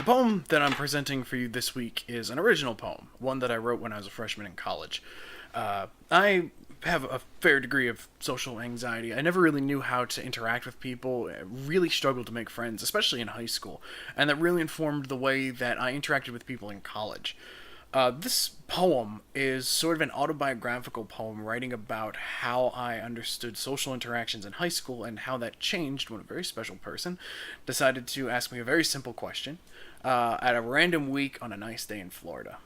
poem that I'm presenting for you this week is an original poem, one that I wrote when I was a freshman in college. I have a fair degree of social anxiety. I never really knew how to interact with people. I really struggled to make friends, especially in high school, and that really informed the way that I interacted with people in college. This poem is sort of an autobiographical poem writing about how I understood social interactions in high school and how that changed when a very special person decided to ask me a very simple question at a random week on a nice day in Florida.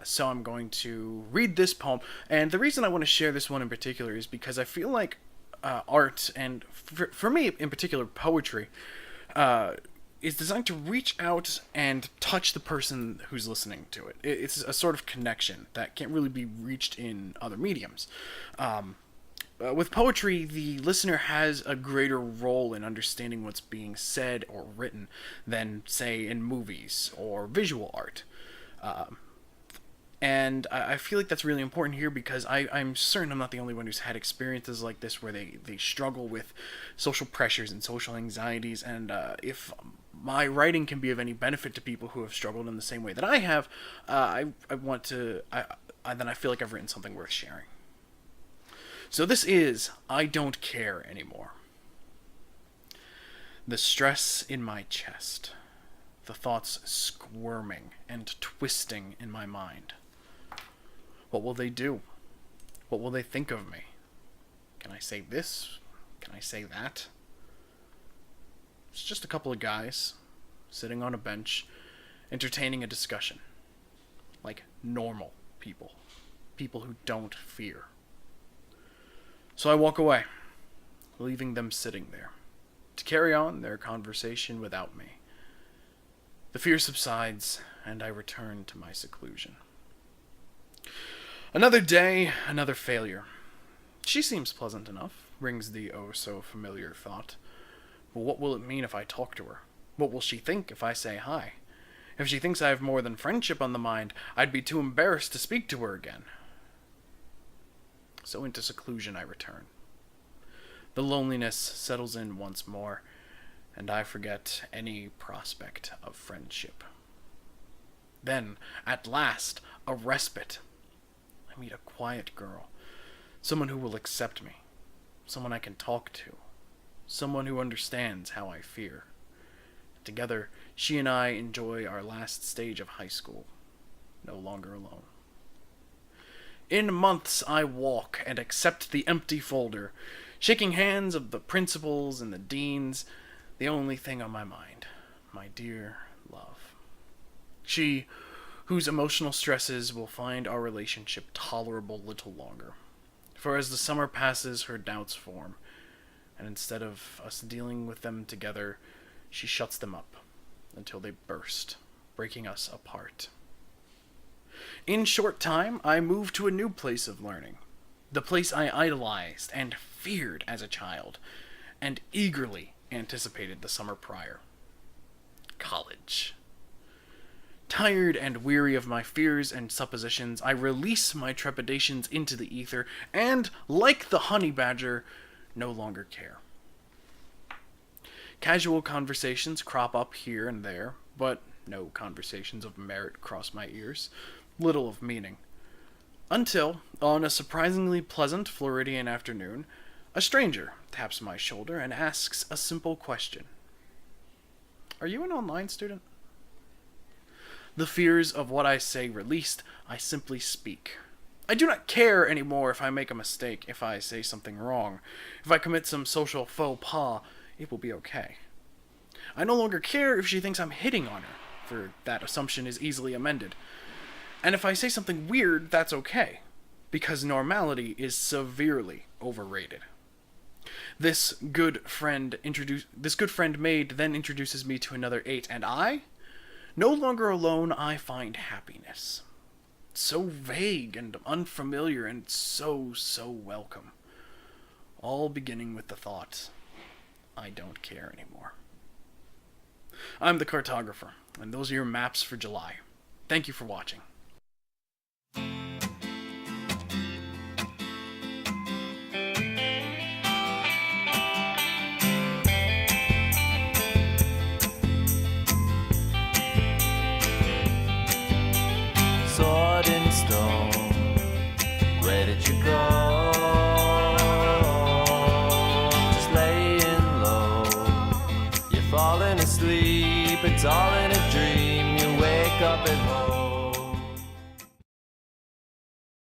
So I'm going to read this poem, and the reason I want to share this one in particular is because I feel like art, and for me in particular poetry, is designed to reach out and touch the person who's listening to it. It's a sort of connection that can't really be reached in other mediums. With poetry, the listener has a greater role in understanding what's being said or written than, say, in movies or visual art. And I feel like that's really important here because I'm certain I'm not the only one who's had experiences like this where they struggle with social pressures and social anxieties. And if my writing can be of any benefit to people who have struggled in the same way that I have, then I feel like I've written something worth sharing. So this is I Don't Care Anymore. The stress in my chest, the thoughts squirming and twisting in my mind. What will they do? What will they think of me? Can I say this? Can I say that? It's just a couple of guys sitting on a bench entertaining a discussion. Like normal people. People who don't fear. So I walk away, leaving them sitting there to carry on their conversation without me. The fear subsides, and I return to my seclusion. Another day, another failure. She seems pleasant enough, rings the oh-so-familiar thought. But what will it mean if I talk to her? What will she think if I say hi? If she thinks I have more than friendship on the mind, I'd be too embarrassed to speak to her again. So into seclusion I return. The loneliness settles in once more, and I forget any prospect of friendship. Then, at last, a respite. I meet a quiet girl, someone who will accept me, someone I can talk to, someone who understands how I fear. Together, she and I enjoy our last stage of high school, no longer alone. In months I walk and accept the empty folder, shaking hands of the principals and the deans, the only thing on my mind, my dear love. She, whose emotional stresses will find our relationship tolerable little longer. For as the summer passes, her doubts form, and instead of us dealing with them together, she shuts them up until they burst, breaking us apart. In short time, I moved to a new place of learning, the place I idolized and feared as a child, and eagerly anticipated the summer prior. College. Tired and weary of my fears and suppositions, I release my trepidations into the ether, and, like the honey badger, no longer care. Casual conversations crop up here and there, but no conversations of merit cross my ears, little of meaning. Until, on a surprisingly pleasant Floridian afternoon, a stranger taps my shoulder and asks a simple question. Are you an online student? The fears of what I say released, I simply speak. I do not care anymore if I make a mistake, if I say something wrong. If I commit some social faux pas, it will be okay. I no longer care if she thinks I'm hitting on her, for that assumption is easily amended. And if I say something weird, that's okay, because normality is severely overrated. This good friend maid then introduces me to another 8, and I? No longer alone, I find happiness. So vague and unfamiliar and so welcome. All beginning with the thought, I don't care anymore. I'm the cartographer, and those are your maps for July. Thank you for watching. falling asleep, it's all in a dream. You wake up at home.